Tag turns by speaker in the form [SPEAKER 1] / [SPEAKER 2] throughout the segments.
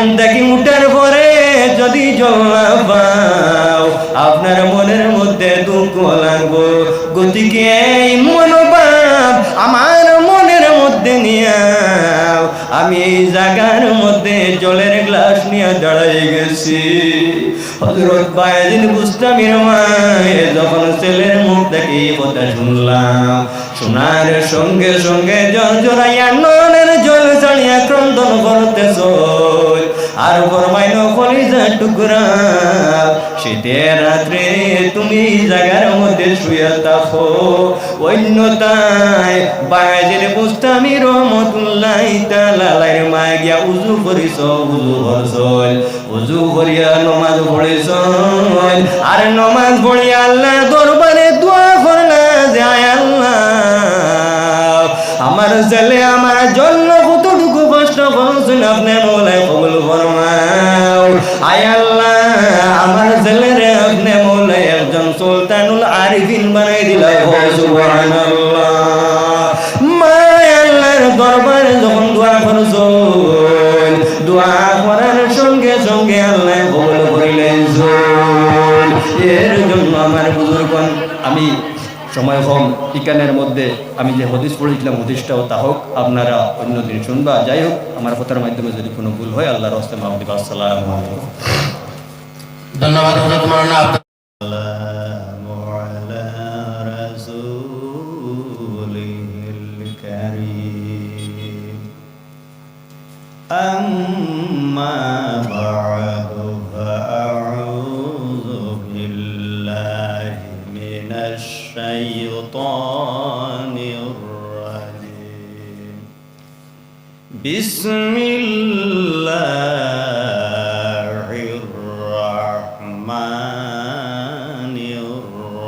[SPEAKER 1] ঘুম থেকে উঠার পরে যদি জল না পাও আপনার মনের মধ্যে দুঃখ লাগবো। গতিকে এই মনোভাব আমার মনের মধ্যে নিয়ে আমি এই জায়গার মধ্যে জলের গ্লাস নিয়ে দাঁড়াই গেছি। হযরত বায়েজিদ বুস্তামির মায়ে যখন ছেলের মুখ থেকে এই কথা শুনলাম, শোনার সঙ্গে সঙ্গে জল জড়াইয়া নয়নের জল ছাড়িয়া ক্রন্দন করতেছ আর ফরমাইল কলিজার টুকরা, শীতের রাত্রে তুমি জায়গার মধ্যে শুয়ে থাকো। অন্যতায় বায়েজিদ বুস্তামি রহমাতুল্লাহি তাআলা আলাইহির মায়ে গিয়া উযু করিস, উযু করছ, উযু করিয়া নামাজ পড়িস আর নামাজ পড়িয়া আল্লাহর দরবারে দোয়া করলা যে আয় আল্লাহ আমার ছেলে আমার জন্য কতটুকু কষ্ট করছেন আপনি মৌলাই কবুল ফরমাও। আয় আল্লাহ আমার ছেলেরে আপনি মৌলাই একজন সুলতানুল আরিফিন বানাই দিলাই। সুবহানাল্লাহ। মা আল্লাহর দরবারে যখন দোয়া করছেন, দোয়া করার সঙ্গে সঙ্গে আল্লাহ কবুল করিলেন। এর জন্য আমার বুজুর্গগণ, আমি সময় কম ইকানের মধ্যে আমি যে হদিস পড়েছিলাম হদিসটাও তা হোক, আপনারা অন্যদিন শুনবা। যাই হোক, আমার কথার মাধ্যমে যদি কোনো ভুল হয় আল্লাহর রাস্তায় মাফ দিবা। আসসালামু আলাইকুম।
[SPEAKER 2] ধন্যবাদ হযরত মাওলানা।
[SPEAKER 1] আসসালামু আলা রাসূলিল কারীম। আম্মা বা'দু ফাআউযু বিল্লাহি মিনাশ শাইতানির রাজীম। বিসমিল্লাহির রাহমানির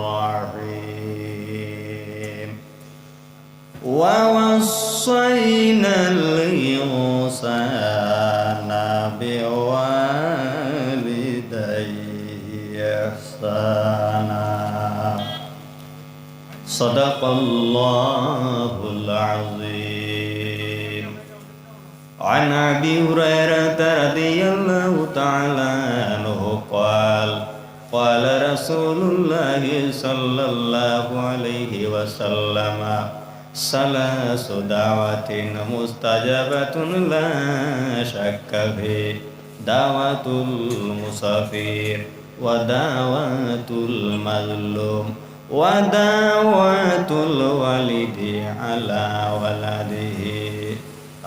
[SPEAKER 1] রাহিম। ওয়া ওয়াসাইনাল ইনসানা বিওয়ালিদাইহি ইহসানা। সাদাকাল্লাহুল আযীম। عن أبي هريرة رضي الله تعالى عنه قال قال رسول الله صلى الله عليه وسلم ثلاث دعوات مستجابة لا شك في دعوة المسافر ودعوة المظلوم ودعوة الوالد على ولده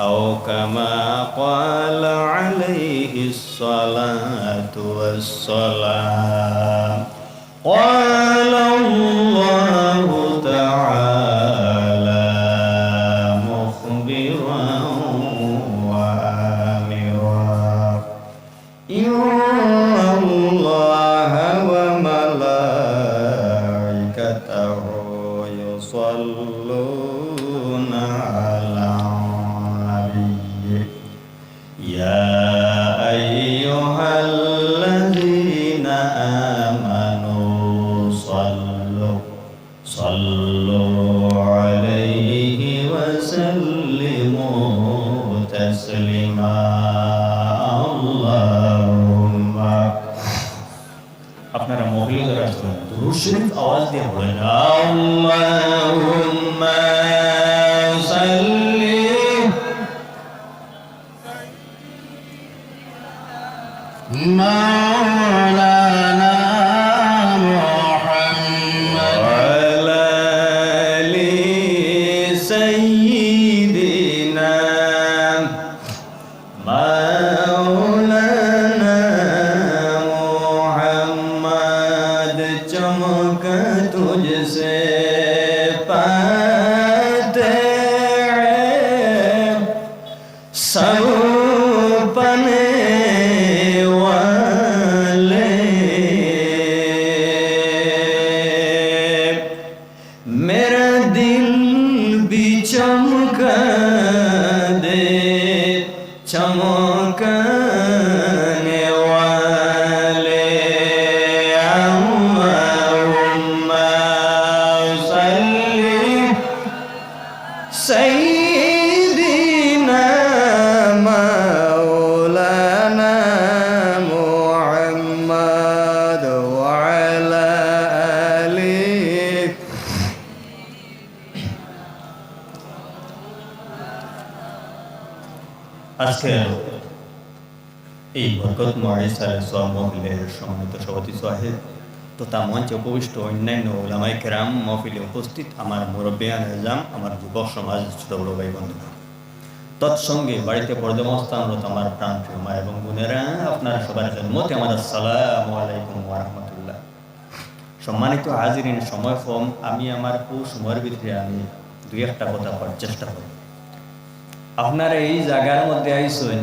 [SPEAKER 1] أو كما قال عليه الصلاة والسلام. قال الله تعالى مخبرا وآمرا إن الله وملائكته يصلون على النبي يا أيها الذين آمنوا صلوا عليه وسلموا تسليما. اللهم আপনারা মহিলারা শুনুন, দুরূদ শরীফ আওয়াজ দিয়ে বলেন আল্লাহুম্মা সাল্লি
[SPEAKER 2] মাওলানা মুহাম্মদ
[SPEAKER 1] ওয়ালা আলি সাইয়্যিদিনা মাওলানা মুহাম্মদ। চমক তুঝসে পাতে हैं सब पने वाले। मेरा दिल भी चमका दे, चमका এই বরকতময় সালাম মহফিলের সম্মানিত সভাপতি সাহেব তথা মঞ্চে উপবিষ্ট অন্যান্য ওলামায়ে কেরাম, মহফিলে উপস্থিত আমার মুরব্বিয়ান নিজাম, আমার যুবক সমাজ, ছোট বড় ভাই বন্ধুরা, তৎসঙ্গে বাড়িতে পর্যবস্থানরত আমার প্রাণপ্রিয় মা এবং বোনেরা, আপনারা সবার মতে আমার আসসালামু আলাইকুম ওয়া রাহমাতুল্লাহ। সম্মানিত হাজিরিন, সময় কম, আমি আমার সময়ের ভিতরে আমি দুই একটা কথা বলার চেষ্টা করি। আপনারা এই জায়গার মধ্যে আইসেন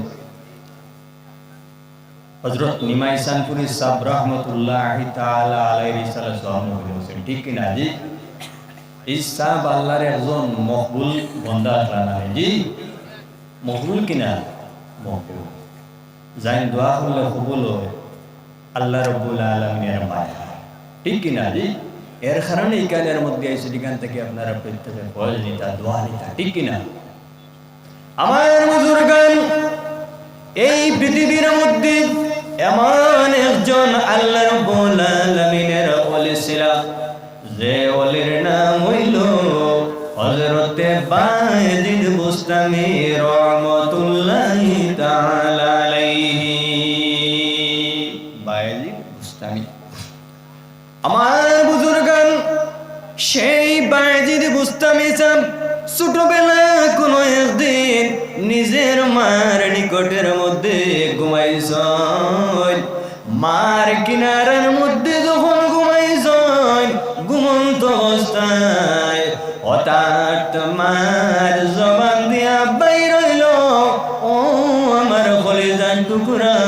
[SPEAKER 1] হযরত নিমাই সানপুরি সাহেব রহমতুল্লাহি তাআলা আলাইহি সাল্লাম বলেছেন, ঠিক কিনা জি? এই সাহেব আল্লাহর একজন মকবুল বান্দা আল্লাহ জি, মকবুল কিনা? মকবুল। যাই দোয়া করলে কবুল হয়, আল্লাহ রাব্বুল আলামিনের মায়া, ঠিক কিনা জি? এর কারণে এই কালের মধ্যে এসে এখান থেকে আপনারা প্রত্যেকে ফল নিতা, দোয়া নিতা, ঠিক কিনা? আমার বুজুর্গান, এই পৃথিবীর মধ্যে এমন একজন আল্লাহ রাব্বুল আলামিনের ওলি ছিল, যে ওলির নাম হইল হযরতে বায়জিদ বুস্তামি রহমাতুল্লাহি তাআলা আলাইহি। বায়জিদ বুস্তামি, আমার বুজুর্গান, সেই বায়জিদ বুস্তামি সাহেব ছোটবেলা কোনো একদিন নিজের মার নিকটের মধ্যে ঘুমাইছেন। মার কিনারার মধ্যে যখন ঘুমাইছেন, ঘুমন্ত অবস্থায় হঠাৎ মার জবান দিয়া বাইর হইল, ও আমার কলিজার টুকরা,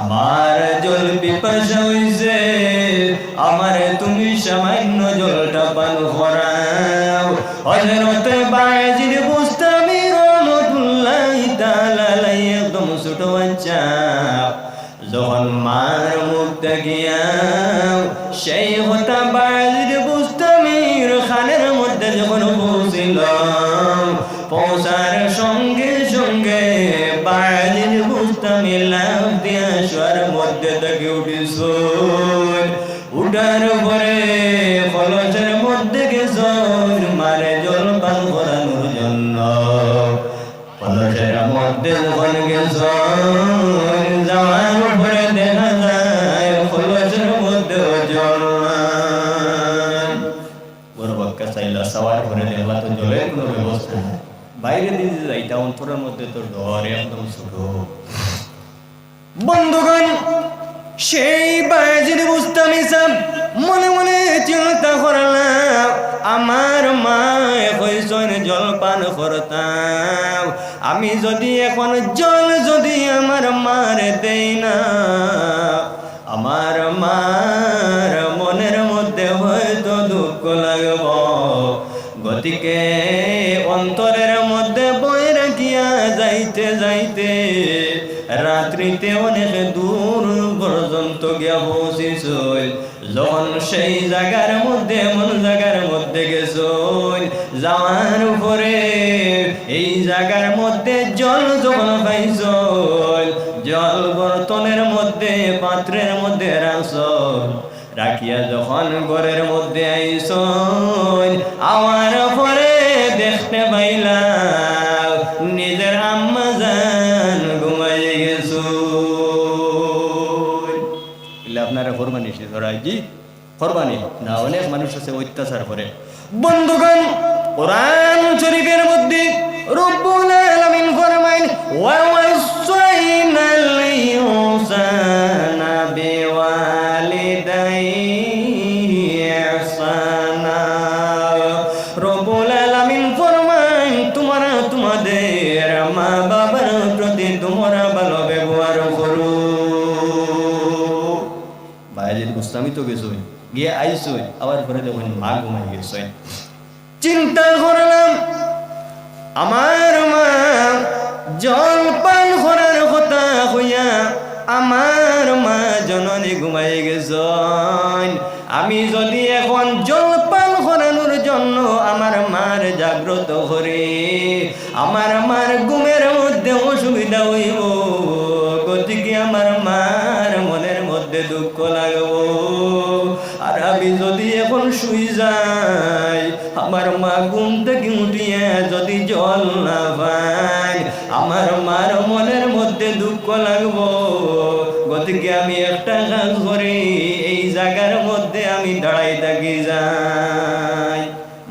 [SPEAKER 1] আমার জল পিপাসা হইছে, আমারে তুমি সামান্য জলটা পান করাও। হযরতে বায়জিদ বুস্তামি রহমাতুল্লাহি তাআলা আলাইহি একদম ছোট বাচ্চা, যখন মার মুখ দেখিয়া সেই কথা বায়জিদ বুস্তামির খানের মধ্যে যখন পৌঁছিল, পৌঁছার সঙ্গে সঙ্গে বায়জিদ বুস্তামি লাফ দিয়া শোয়ার মধ্যে থেকে উঠিছিল। উঠার পরে কলসের মধ্যে গেছেন মারে জল পান করানোর জন্য। কলসের মধ্যে যখন গেছেন, যাওয়ার পরে দেখা যায় কলসের মধ্যে জল নাই। বড় বাক্কা চাইলা সবার করে দেখলা তো জলের কোনো ব্যবস্থা নাই, বাইরে দিয়ে যাইতা অন্তরের মধ্যে তো ডর একদম ছোট। বন্ধুগণ, সেই বায়জিদ বুস্তামি সাহেব মনে মনে চিন্তা করলাম, আমার মা কইছেন জল পান করতাম, আমি যদি এখন জল যদি আমার মারে দেই না, আমার মার মনের মধ্যে হয়তো দুঃখ লাগব। গতিকে অন্তরের মধ্যে বই রাখিয়া যাইতে যাইতে রাত্রিতে অনেক দূর পর্যন্ত গিয়া পৌঁছিছই। যখন সেই জায়গার মধ্যে এমন জায়গার মধ্যে গেছই, যাওয়ার উপরে এই জায়গার মধ্যে জল যখন পাইছই, জল বর্তনের মধ্যে পাত্রের মধ্যে রাখছই, রাখিয়া যখন ঘরের মধ্যে আইছই, আওয়ার পরে দেখতে পাইলাম নিজের আম্মা জান ঘুমাই গেছো। আপনারা কোরবানি জি, কোরবানি না, অনেক মানুষ আছে অত্যাচার করে। বন্ধুগণ, কোরআন শরীফের মধ্যে রব্বুল আলামিন ফরমাইন, ওয়া ওয়াসাইনাল ইনসানা বিওয়ালিদাইহি ইহসানা। রব্বুল আলামিন ফরমাইন, তোমরা তোমাদের মা বাবার প্রতি তোমরা ভালো ব্যবহার করো। বায়জিদ বুস্তামি তো গেছই, গিয়ে আইসই, আবার পরে যখন মা ঘুমাই গেছই, চিন্তা করলাম আমার মা জল পান করার কথা হইয়া আমার মা জননী ঘুমাই গেছেন। আমি যদি এখন জল পান করানোর জন্য আমার মার জাগ্রত করি, আমার মার ঘুমের মধ্যে অসুবিধা হইব। গতিকে আমার মার মনের মধ্যে দুঃখ লাগব। আর আমি যদি এখন শুই যাই, আমার মা ঘুম থেকে উঠিয়া যদি জল না পায়, আমার মার মনের মধ্যে মধ্যে দুঃখ লাগবো। গতিকে আমি একটা কাজ করি, এই জায়গার মধ্যে আমি দাঁড়াই থাকি যাই।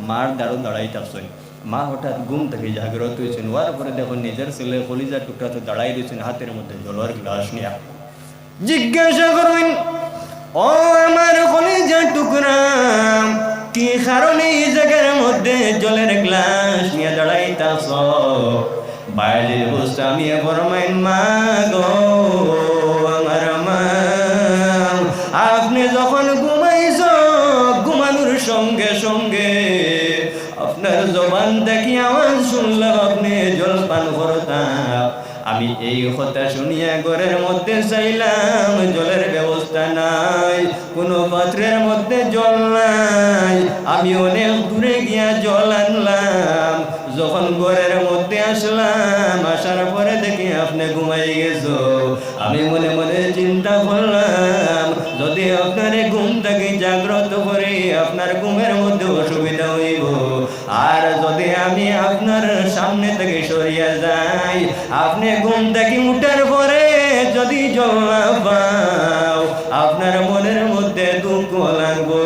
[SPEAKER 1] মার দাঁড়াইতেছেন, মা হঠাৎ ঘুম থেকে জাগ্রত হয়েছেন, হওয়ার পরে দেখুন নিজের ছেলে কলিজার টুকরা তো দাঁড়াই দিয়েছেন হাতের মধ্যে জলের গ্লাস নিয়ে। জিজ্ঞাসা করবেন, ও আমার কলিজার টুকরা, কি কারণে এই জায়গার মধ্যে জলের গ্লাস নিয়ে দাঁড়াইতাছ? বাইরের বসে আমি ফরমাইন, মা গো আমার মা, আপনি যখন ঘুমাইছ, ঘুমানোর সঙ্গে সঙ্গে আপনার জবান দেখি আওয়াজ শুনলাম আপনি জলপান করতাম। আমি এই কথা শুনিয়া ঘরের মধ্যে চাইলাম, জলের ব্যবস্থা নাই, কোনো পাত্রের মধ্যে জল নাই। আমি অনেক দূরে গিয়া জল আনলাম। যখন ঘরের মধ্যে আসলাম, আসার পরে দেখি আপনি ঘুমাই গেছো। আমি মনে মনে চিন্তা করলাম, যদি আপনার ঘুম থেকে জাগ্রত করে আপনার ঘুমের মধ্যে অসুবিধা হইব, আর যদি আমি আপনার সামনে থেকে সরিয়া যাই, আপনি ঘুম থেকে উঠার পরে যদি জল না পাও, আপনার মনের মধ্যে দুঃখ লাগবো।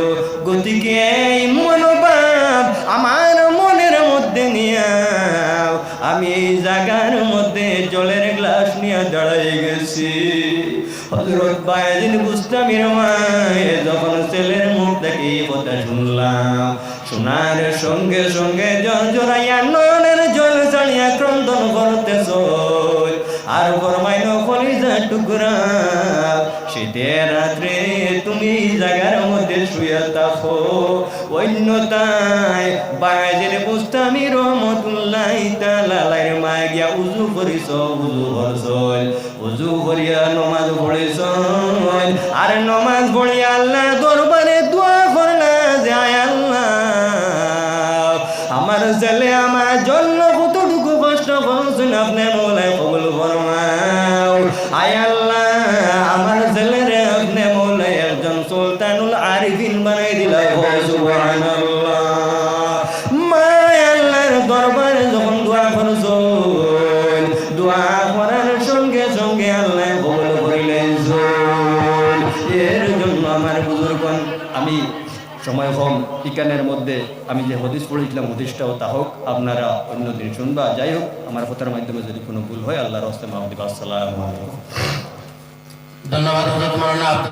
[SPEAKER 1] গতিকে এই মনোভাব আমার মনের মধ্যে নিয়ে আমি এই জায়গার মধ্যে জলের গ্লাস নিয়ে দাঁড়াই গেছি। হযরত বায়েজিদ বুস্তামির মায়ে যখন ছেলের মুখ থেকে এই কথা শুনলাম, শোনার সঙ্গে সঙ্গে জল জড়াইয়া নয়নের জল ছাড়িয়া ক্রন্দন করতেছ। আর ফরমাইল, কলিজার টুকরা, শীতের রাত্রে তুমি জায়গার মধ্যে শুয়ে থাকো, অন্যতায় বায়েজিদ বুস্তামি রহমাতুল্লাহি তাআলা আলাইহির মায়ে গিয়া উযু করিস, উযু করছ, উযু করিয়া নমাজ পড়িস, আর নমাজ পড়িয়া আল্লাহর দরবারে দোয়া করলা যে আয় আল্লাহ, আমার ছেলে আমার জন্য কতটুকু কষ্ট করছেন, আপনি মৌলায় কবুল ফরমাও। আয় আল্লাহ, আমার ছেলেরে আপনি মৌলায় একজন সুলতানুল আরিফিন বানাই দিলা। সুবহানাল্লাহ। মা আল্লাহর দরবারে যখন দোয়া করছেন, দোয়া করার সঙ্গে সঙ্গে আল্লাহ কবুল করিলেন। এর জন্য আমার বুজুর্গগণ, আমি সময় কম, ইকানের মধ্যে আমি যে হদিস পড়েছিলাম, হদিসটাও তা হোক, আপনারা অন্যদিন শুনবা। যাই হোক, আমার কথার মাধ্যমে যদি কোনো ভুল হয় আল্লাহর রাস্তায় মাফ দিবা। আসসালামু আলাইকুম।
[SPEAKER 2] ধন্যবাদ হযরত মাওলানা।